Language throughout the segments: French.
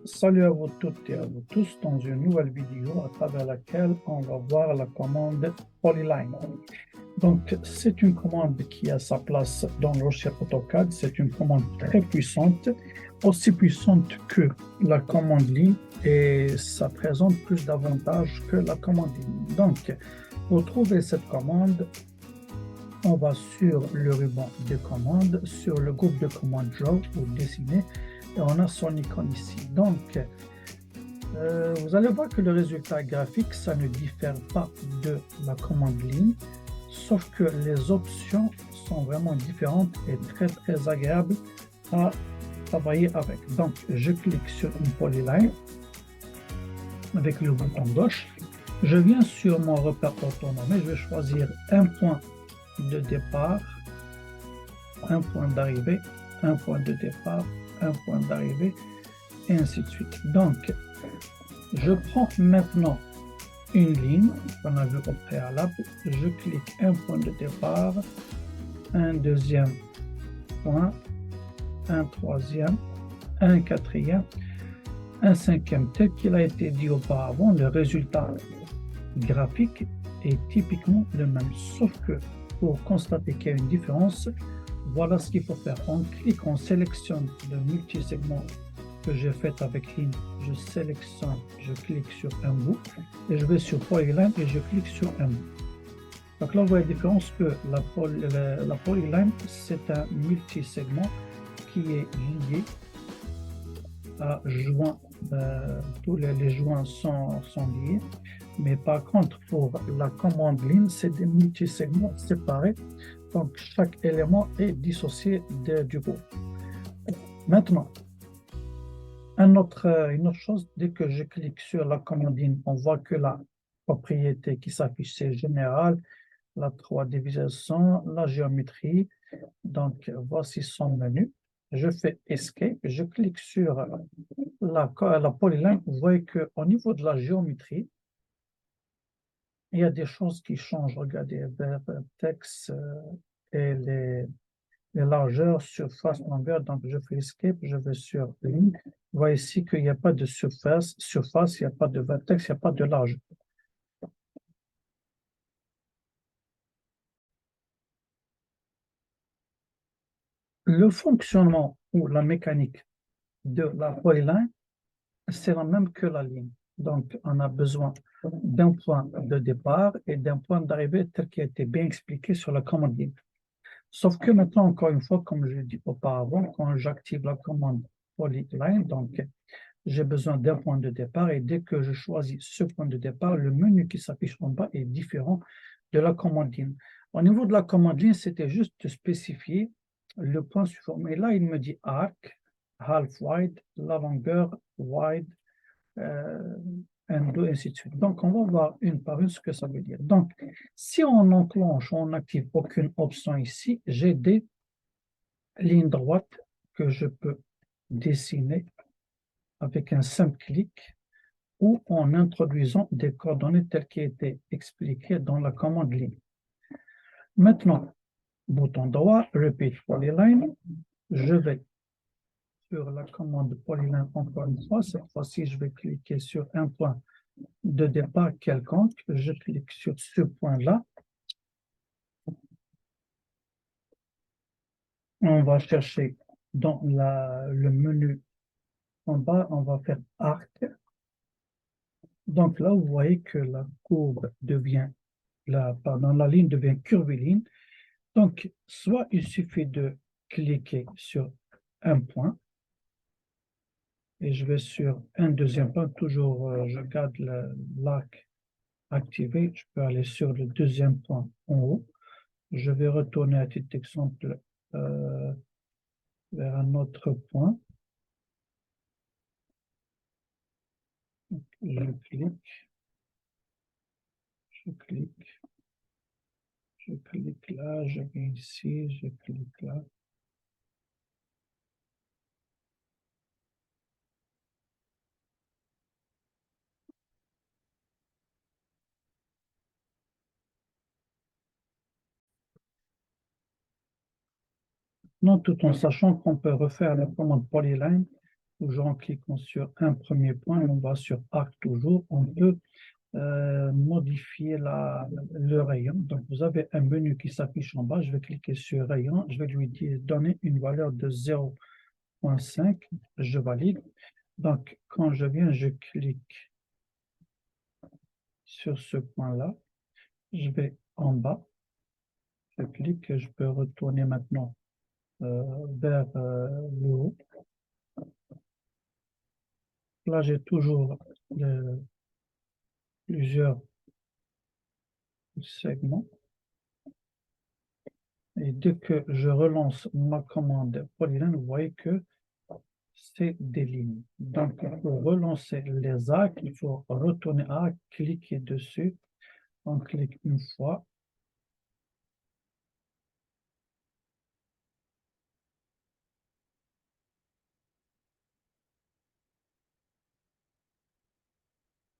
Salut à vous toutes et à vous tous dans une nouvelle vidéo à travers laquelle on va voir la commande Polyline. Donc, c'est une commande qui a sa place dans le logiciel AutoCAD. C'est une commande très puissante, aussi puissante que la commande ligne et ça présente plus d'avantages que la commande ligne. Donc, pour trouver cette commande, on va sur le ruban de commande, sur le groupe de commande Draw ou dessiner, et on a son icône ici. Donc, vous allez voir que le résultat graphique, ça ne diffère pas de la commande ligne, sauf que les options sont vraiment différentes et très très agréables à travailler avec. Donc, je clique sur une polyline avec le bouton gauche. Je viens sur mon repère orthonormé, je vais choisir un point de départ, un point d'arrivée, un point de départ, un point d'arrivée, et ainsi de suite. Donc, je prends maintenant une ligne qu'on a vu au préalable. Je clique un point de départ, un deuxième point, un troisième, un quatrième, un cinquième. Tel qu'il a été dit auparavant, le résultat graphique est typiquement le même. Sauf que pour constater qu'il y a une différence, voilà ce qu'il faut faire. On clique, on sélectionne le multisegment que j'ai fait avec ligne, je sélectionne, je clique sur un bout et je vais sur Polyline et je clique sur un bout. Donc là, on voit la différence que la Polyline, c'est un multisegment qui est lié à joint. Tous les joints sont liés. Mais par contre, pour la commande ligne, c'est des multisegments séparés. Donc, chaque élément est dissocié du groupe. Maintenant, une autre chose, dès que je clique sur la commande ligne, on voit que la propriété qui s'affiche, c'est général, la 3D visualisation, la géométrie. Donc, voici son menu. Je fais Escape, je clique sur la polyline. Vous voyez qu'au niveau de la géométrie, il y a des choses qui changent. Regardez, vertex et les largeurs, surface, longueur. Donc, je fais Escape, je vais sur ligne. Vous voyez ici qu'il n'y a pas de surface, il n'y a pas de vertex, il n'y a pas de largeur. Le fonctionnement ou la mécanique de la polyline, c'est la même que la ligne. Donc, on a besoin d'un point de départ et d'un point d'arrivée tel qui a été bien expliqué sur la commande ligne. Sauf que maintenant, encore une fois, comme je l'ai dit auparavant, quand j'active la commande polyline, donc j'ai besoin d'un point de départ et dès que je choisis ce point de départ, le menu qui s'affiche en bas est différent de la commande ligne. Au niveau de la commande ligne, c'était juste de spécifier le point suivant. Mais là, il me dit arc, half wide, la longueur, wide, euh, un, deux, ainsi de suite. Donc, on va voir une par une ce que ça veut dire. Donc, si on enclenche, on n'active aucune option ici, j'ai des lignes droites que je peux dessiner avec un simple clic ou en introduisant des coordonnées telles qu'elles étaient expliquées dans la commande ligne. Maintenant, bouton droit, Repeat Polyline, je vais sur la commande Polyline encore une fois. Cette fois-ci, je vais cliquer sur un point de départ quelconque. Je clique sur ce point-là. On va chercher dans le menu en bas, on va faire arc. Donc là, vous voyez que la courbe devient, la ligne devient curviligne. Donc, soit il suffit de cliquer sur un point et je vais sur un deuxième point, toujours je garde l'arc activé, je peux aller sur le deuxième point en haut. Je vais retourner à titre d'exemple euh, vers un autre point. Je clique, je clique, je clique là, je viens ici, je clique là. Non, tout en sachant qu'on peut refaire la commande polyline toujours en cliquant sur un premier point, on va sur arc toujours, on peut modifier le rayon. Donc, vous avez un menu qui s'affiche en bas. Je vais cliquer sur rayon. Je vais lui donner une valeur de 0,5. Je valide. Donc, quand je viens, je clique sur ce point-là. Je vais en bas. Je clique. Je peux retourner maintenant vers le haut. Là, j'ai toujours plusieurs segments. Et dès que je relance ma commande Polyline, vous voyez que c'est des lignes. Donc, pour relancer les arcs, il faut retourner à cliquer dessus. On clique une fois.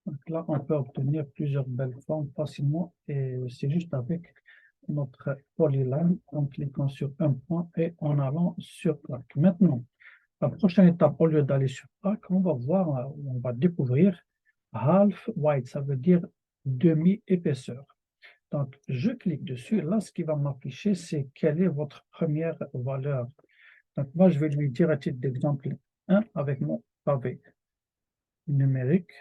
Donc là, on peut obtenir plusieurs belles formes facilement et c'est juste avec notre Polyline en cliquant sur un point et en allant sur arc. Maintenant, la prochaine étape, au lieu d'aller sur arc, on va voir, on va découvrir half wide, ça veut dire demi-épaisseur. Donc, je clique dessus. Là, ce qui va m'afficher, c'est quelle est votre première valeur. Donc, moi, je vais lui dire à titre d'exemple 1 avec mon pavé numérique.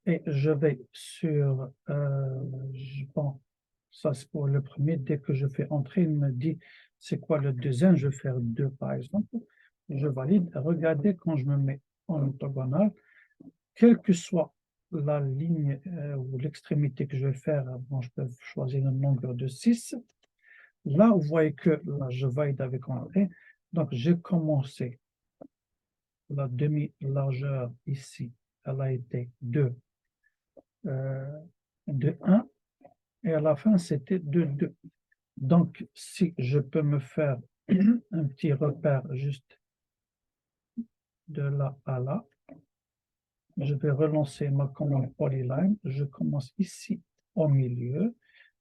Et je vais sur, bon, ça c'est pour le premier. Dès que je fais entrer, il me dit c'est quoi le deuxième. Je vais faire 2 par exemple. Je valide. Regardez quand je me mets en orthogonal, quelle que soit la ligne ou l'extrémité que je vais faire, bon, je peux choisir une longueur de 6. Là, vous voyez que là, je valide avec entrée. Donc, j'ai commencé la demi-largeur ici, elle a été de 1 et à la fin, c'était de 2. Donc, si je peux me faire un petit repère juste de là à là, je vais relancer ma commande Polyline. Je commence ici au milieu.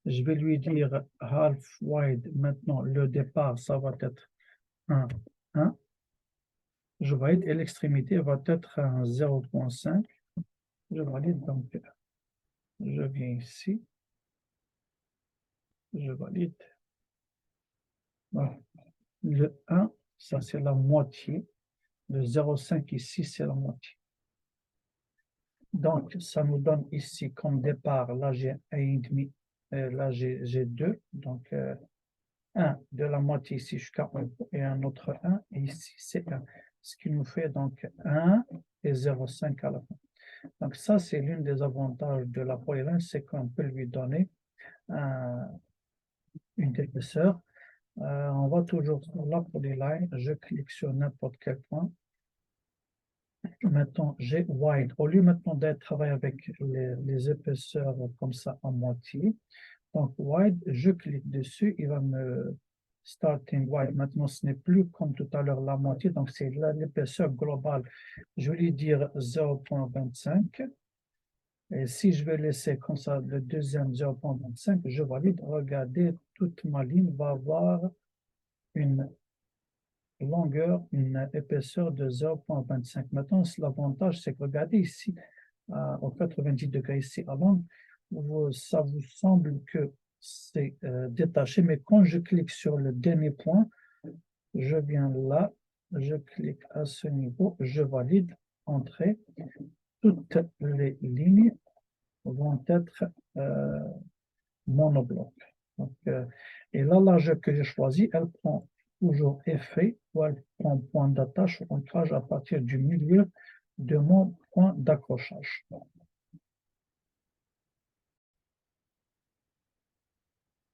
Je vais lui dire half wide. Maintenant, le départ, ça va être 1, 1. Je valide et l'extrémité va être un 0,5. Je valide, donc je viens ici. Je valide. Donc, le 1, ça c'est la moitié. Le 0,5 ici, c'est la moitié. Donc, ça nous donne ici comme départ, là j'ai 1,5, là j'ai 2. Donc, 1 de la moitié ici jusqu'à 1 et un autre 1, et ici c'est 1. Ce qui nous fait donc 1 et 0,5 à la fin. Donc, ça c'est l'un des avantages de la polyline, c'est qu'on peut lui donner une épaisseur. On va toujours sur la polyline, je clique sur n'importe quel point. Maintenant, j'ai wide. Au lieu maintenant d'être travaillé avec les épaisseurs comme ça en moitié, donc wide, je clique dessus, il va me starting wide. Maintenant, ce n'est plus comme tout à l'heure la moitié, donc c'est l'épaisseur globale. Je vais lui dire 0,25. Et si je vais laisser comme ça le deuxième 0,25, je valide. Regardez, toute ma ligne va avoir une longueur, une épaisseur de 0,25. Maintenant, l'avantage, c'est que regardez ici, au 90 degrés ici à l'angle, ça vous semble que c'est détaché, mais quand je clique sur le dernier point, je viens là, je clique à ce niveau, je valide, entrée. Toutes les lignes vont être monobloc. Donc, et la largeur que j'ai choisie, elle prend toujours effet ou elle prend point d'attache ou ancrage à partir du milieu de mon point d'accrochage.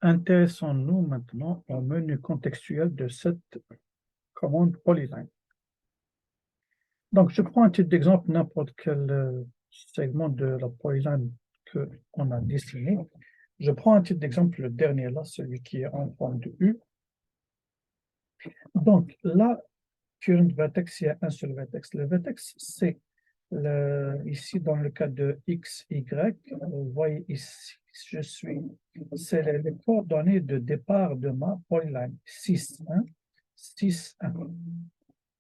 Intéressons-nous maintenant au menu contextuel de cette commande Polyline. Donc, je prends un titre d'exemple, n'importe quel segment de la Polyline qu'on a dessiné. Je prends un titre d'exemple, le dernier là, celui qui est en forme de U. Donc là, current vertex, il y a un seul vertex. Le vertex, c'est ici dans le cas de x, y. Vous voyez ici, c'est les coordonnées de départ de ma polyline. 6, 1, 6, 1.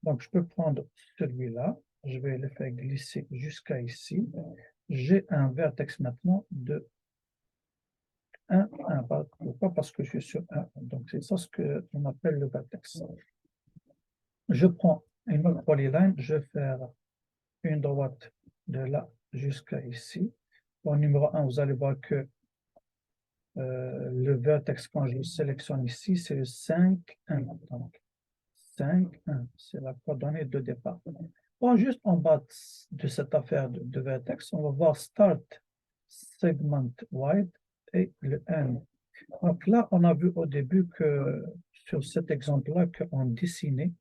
Donc, je peux prendre celui-là, je vais le faire glisser jusqu'à ici. J'ai un vertex maintenant de 1, 1. Pourquoi? Parce que je suis sur 1. Donc, c'est ça ce qu'on appelle le vertex. Je prends une autre polyline, je vais faire une droite de là jusqu'à ici. Au numéro 1, vous allez voir que le vertex, quand je le sélectionne ici, c'est le 5, 1. Donc, 5, 1, c'est la coordonnée de départ. Bon, juste en bas de cette affaire de vertex, on va voir Start, Segment Wide et le End. Donc là, on a vu au début que sur cet exemple-là, qu'on dessinait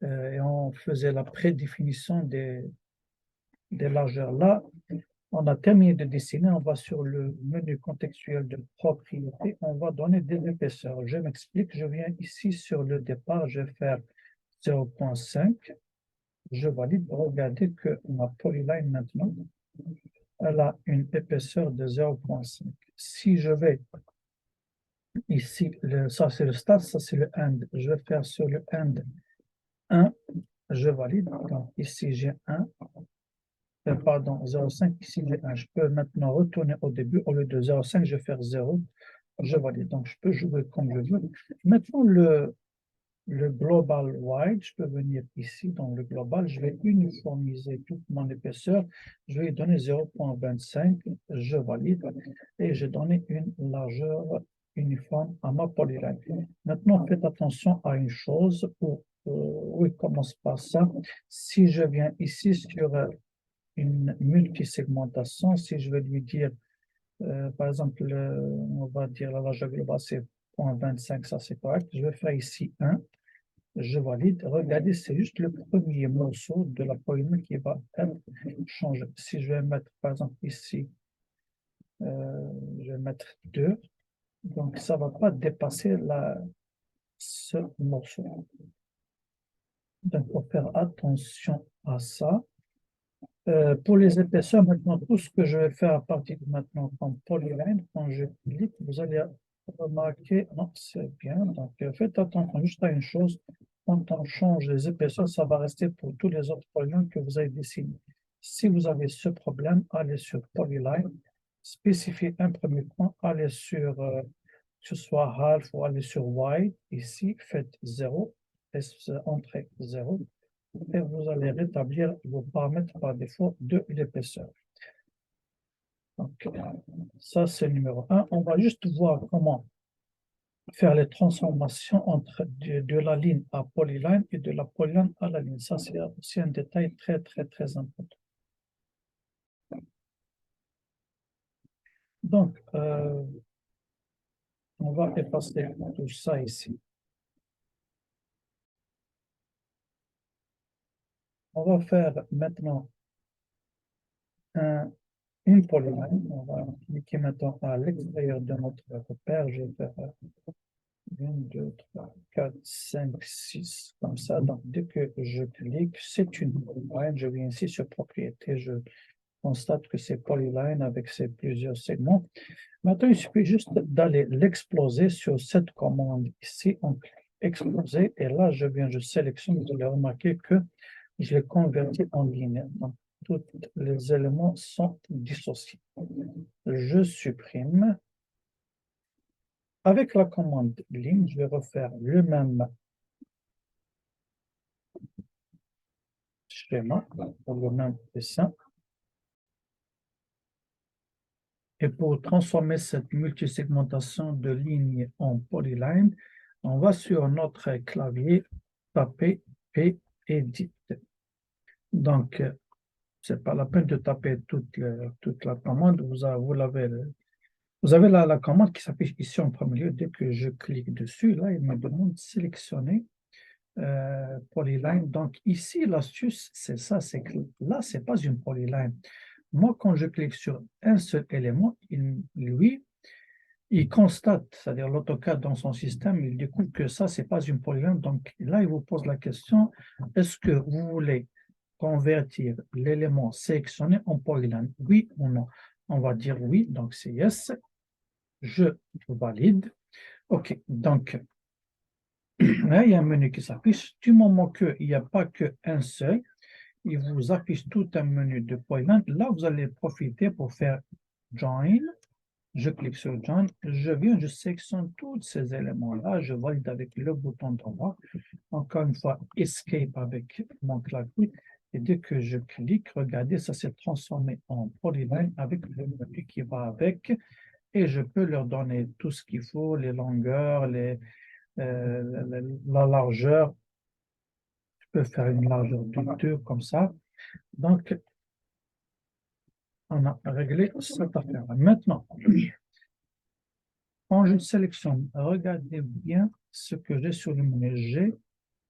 et on faisait la prédéfinition des largeurs. Là, on a terminé de dessiner, on va sur le menu contextuel de propriété, on va donner des épaisseurs. Je m'explique, je viens ici sur le départ, je vais faire 0,5. Je valide. Regardez que ma polyline maintenant, elle a une épaisseur de 0,5. Si je vais ici, ça c'est le start, ça c'est le end. Je vais faire sur le end 1, je valide. Donc ici j'ai 1, pardon, 0,5, ici j'ai 1. Je peux maintenant retourner au début, au lieu de 0,5, je vais faire 0, je valide. Donc je peux jouer comme je veux. Maintenant le global wide, je peux venir ici dans le global, je vais uniformiser toute mon épaisseur, je vais donner 0,25, je valide et j'ai donné une largeur uniforme à ma polyline. Maintenant, faites attention à une chose, oui, commence par ça. Si je viens ici sur une multisegmentation, si je vais lui dire, par exemple, on va dire la largeur globale, c'est 0,25, ça c'est correct, je vais faire ici 1. Je valide. Regardez, c'est juste le premier morceau de la polynomiale qui va être changé. Si je vais mettre, par exemple, ici, je vais mettre 2. Donc, ça ne va pas dépasser ce morceau. Donc, il faut faire attention à ça. Pour les épaisseurs, maintenant, tout ce que je vais faire à partir de maintenant comme polyline, quand je clique, vous allez remarquer, non, c'est bien. Donc, faites attention juste à une chose. Quand on change les épaisseurs, ça va rester pour tous les autres polylines que vous avez dessinés. Si vous avez ce problème, allez sur Polyline, spécifiez un premier point, allez sur, que ce soit half ou allez sur wide. Ici, faites 0, entrée 0 et vous allez rétablir vos paramètres par défaut de l'épaisseur. Donc, ça, c'est le numéro 1. On va juste voir comment faire les transformations entre de la ligne à polyline et de la polyline à la ligne. Ça, c'est aussi un détail très, très, très important. Donc, on va effacer tout ça ici. On va faire maintenant une polyline. On va cliquer maintenant à l'extérieur de notre repère. Je vais faire 1, 2, 3, 4, 5, 6, comme ça. Donc, dès que je clique, c'est une polyline. Je viens ici sur propriété. Je constate que c'est polyline avec ses plusieurs segments. Maintenant, il suffit juste d'aller l'exploser sur cette commande ici. On clique exploser et là, je sélectionne. Vous allez remarquer que je l'ai converti en ligne. Donc, tous les éléments sont dissociés. Je supprime. Avec la commande ligne, je vais refaire le même schéma pour le même dessin. Et pour transformer cette multisegmentation de lignes en polyline, on va sur notre clavier taper P Edit. Donc, ce n'est pas la peine de taper toute la commande. Vous avez la commande qui s'affiche ici en premier lieu. Dès que je clique dessus, là, il me demande de sélectionner polyline. Donc, ici, l'astuce, c'est ça, c'est que là, ce n'est pas une polyline. Moi, quand je clique sur un seul élément, il constate, c'est-à-dire l'AutoCAD dans son système, il découvre que ça, ce n'est pas une polyline. Donc là, il vous pose la question, est-ce que vous voulez convertir l'élément sélectionné en polyline? Oui ou non? On va dire oui, donc c'est yes. Je valide. OK, donc Là, il y a un menu qui s'affiche. Du moment qu'il n'y a pas qu'un seul, il vous affiche tout un menu de polyline. Là, vous allez profiter pour faire Join. Je clique sur Join. Je viens, je sélectionne tous ces éléments-là. Je valide avec le bouton droit. Encore une fois, Escape avec mon clavier. Et dès que je clique, regardez, ça s'est transformé en polyline avec le menu qui va avec. Et je peux leur donner tout ce qu'il faut, les longueurs, la largeur. Je peux faire une largeur de 2 comme ça. Donc, on a réglé cette affaire. Maintenant, quand je sélectionne, regardez bien ce que j'ai sur le menu. J'ai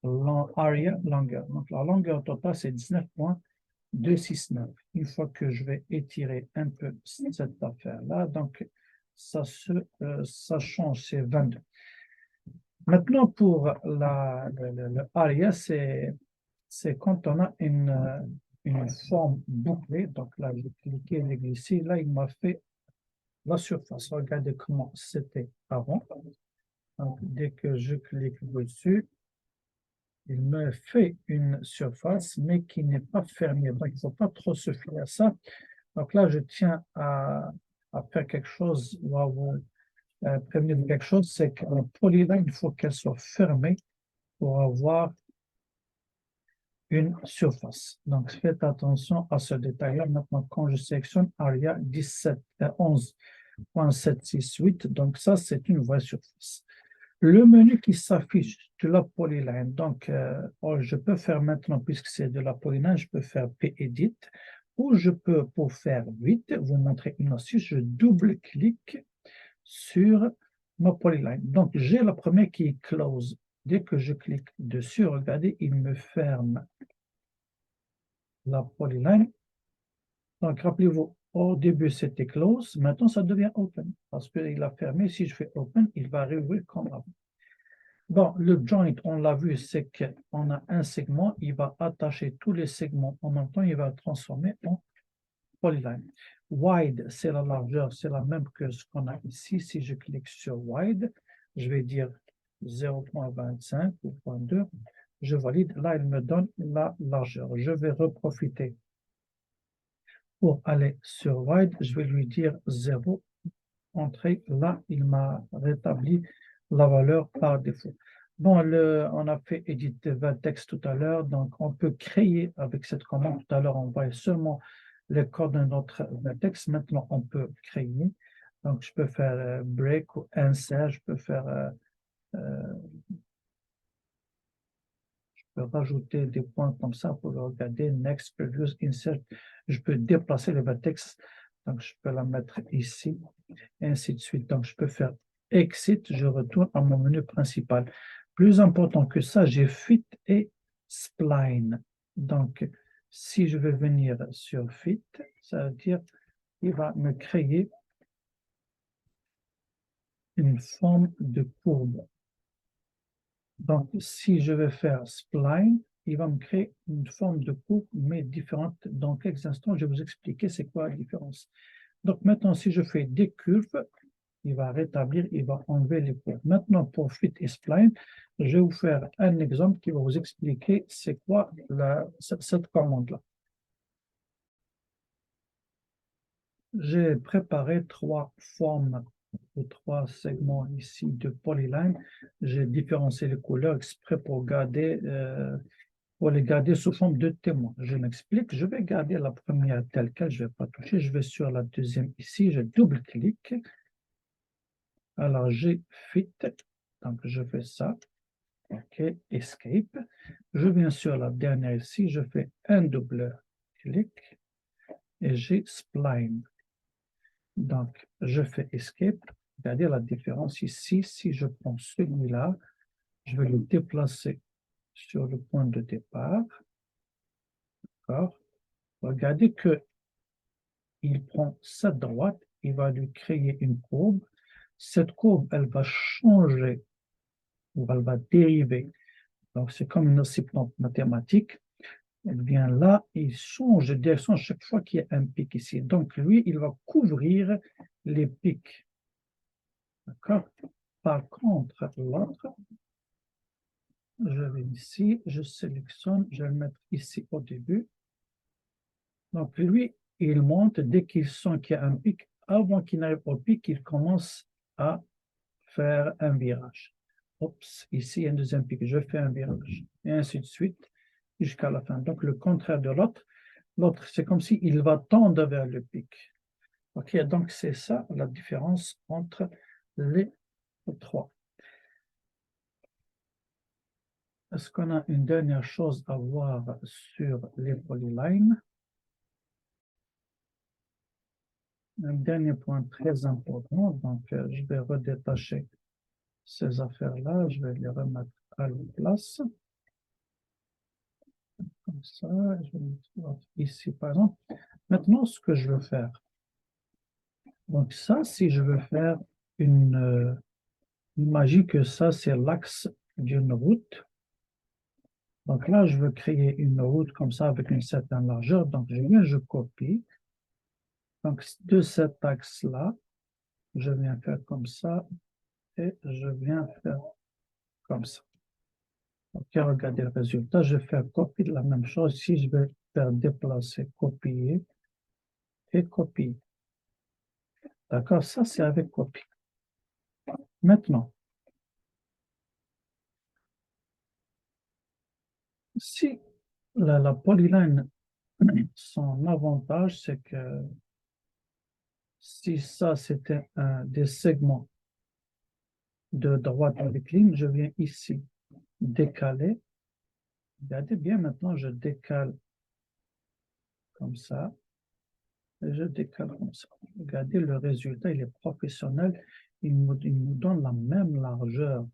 l'area longueur. Donc, la longueur totale, c'est 19,269. Une fois que je vais étirer un peu cette affaire-là, donc ça change, c'est 22. Maintenant, pour le area, c'est quand on a une forme bouclée. Donc là, j'ai cliqué, j'ai glissé. Là, il m'a fait la surface. Regardez comment c'était avant. Donc, dès que je clique dessus, il me fait une surface, mais qui n'est pas fermée. Donc, il ne faut pas trop se fier à ça. Donc là, je tiens à faire quelque chose, ou à vous prévenir de quelque chose, c'est que la polyline, il faut qu'elle soit fermée pour avoir une surface. Donc, faites attention à ce détail-là. Maintenant, quand je sélectionne ARIA 11.768, donc ça, c'est une vraie surface. Le menu qui s'affiche de la polyline, donc je peux faire maintenant, puisque c'est de la polyline, je peux faire P-Edit, ou je peux, pour faire vite, vous montrer une astuce, je double-clique sur ma polyline. Donc, j'ai la première qui est close. Dès que je clique dessus, regardez, il me ferme la polyline. Donc, rappelez-vous, au début, c'était close. Maintenant, ça devient open. Parce qu'il a fermé. Si je fais open, il va réouvrir comme avant. Bon, le joint, on l'a vu, c'est qu'on a un segment. Il va attacher tous les segments en même temps. Il va transformer en polyline. Wide, c'est la largeur. C'est la même que ce qu'on a ici. Si je clique sur wide, je vais dire 0.25 ou 0.2. Je valide. Là, il me donne la largeur. Je vais reprofiter. Pour aller sur wide, je vais lui dire 0. Entrée. Là, il m'a rétabli la valeur par défaut. Bon, on a fait edit vertex tout à l'heure, donc on peut créer avec cette commande. Tout à l'heure, on voyait seulement le code d'un autre vertex. Maintenant, on peut créer. Donc, je peux faire break ou insert. Je peux faire rajouter des points comme ça pour le regarder. Next, previous, insert. Je peux déplacer le vertex. Donc, je peux la mettre ici, et ainsi de suite. Donc, je peux faire exit. Je retourne à mon menu principal. Plus important que ça, j'ai fit et spline. Donc, si je vais venir sur fit, ça veut dire qu'il va me créer une forme de courbe. Donc, si je vais faire spline, il va me créer une forme de courbe, mais différente. Dans quelques instants, je vais vous expliquer c'est quoi la différence. Donc, maintenant, si je fais des curves, il va rétablir, il va enlever les courbes. Maintenant, pour fit et spline, je vais vous faire un exemple qui va vous expliquer c'est quoi cette commande-là. J'ai préparé 3 formes ou 3 segments ici de polyline. J'ai différencié les couleurs exprès pour les garder sous forme de témoins. Je m'explique. Je vais garder la première telle qu'elle, je ne vais pas toucher. Je vais sur la deuxième ici, je double-clique. Alors, j'ai fit. Donc, je fais ça. OK, escape. Je viens sur la dernière ici, je fais un double clic et j'ai spline. Donc, je fais escape. Regardez la différence ici. Si je prends celui-là, je vais le déplacer sur le point de départ. D'accord. Regardez que il prend cette droite, il va lui créer une courbe. Cette courbe, elle va changer ou elle va dériver. Donc, c'est comme une asymptote mathématique. Eh bien là, il change de direction chaque fois qu'il y a un pic ici. Donc, lui, il va couvrir les pics. D'accord? Par contre, l'autre, Je vais ici, je sélectionne, je vais le mettre ici au début. Donc lui, il monte dès qu'il sent qu'il y a un pic. Avant qu'il n'arrive au pic, il commence à faire un virage. Oups, ici, il y a un deuxième pic, je fais un virage. Et ainsi de suite jusqu'à la fin. Donc le contraire de l'autre. L'autre, c'est comme s'il va tendre vers le pic. OK, donc c'est ça la différence entre les trois. Est-ce qu'on a une dernière chose à voir sur les polylines? Un dernier point très important, donc je vais redétacher ces affaires-là, je vais les remettre à la place. Comme ça, je vais mettre ici par exemple. Maintenant, ce que je veux faire, donc ça, si je veux faire imagine que ça, c'est l'axe d'une route. Donc là, je veux créer une route comme ça avec une certaine largeur. Donc je viens, je copie. Donc de cet axe-là, je viens faire comme ça et je viens faire comme ça. Ok, regardez le résultat. Je vais faire copier de la même chose. Si je vais faire déplacer, copier et copier. D'accord, ça c'est avec copie. Maintenant, si la polyline, son avantage, c'est que si ça c'était des segments de droite avec ligne, je viens ici décaler. Regardez bien, maintenant je décale comme ça. Et je décale comme ça. Regardez le résultat, il est professionnel. Il nous donne la même largeur.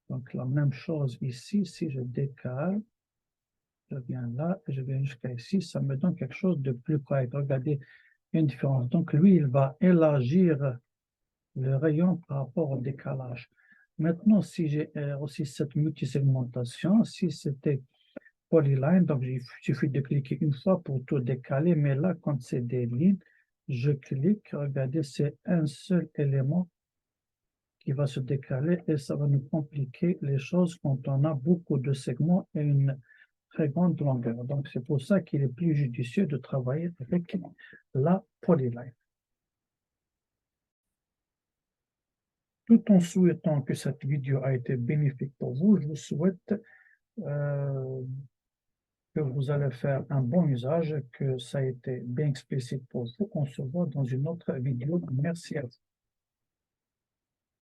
Donc la même chose ici, si je décale, je viens là, et je viens jusqu'à ici, ça me donne quelque chose de plus correct. Regardez, il y a une différence. Donc lui, il va élargir le rayon par rapport au décalage. Maintenant, si j'ai aussi cette multisegmentation, si c'était polyline, donc il suffit de cliquer une fois pour tout décaler, mais là, quand c'est des lignes, je clique, regardez, c'est un seul élément qui va se décaler et ça va nous compliquer les choses quand on a beaucoup de segments et une très grande longueur. Donc, c'est pour ça qu'il est plus judicieux de travailler avec la polyline. Tout en souhaitant que cette vidéo a été bénéfique pour vous, je vous souhaite euh, que vous allez faire un bon usage, que ça a été bien explicite pour vous. On se voit dans une autre vidéo. Merci à vous.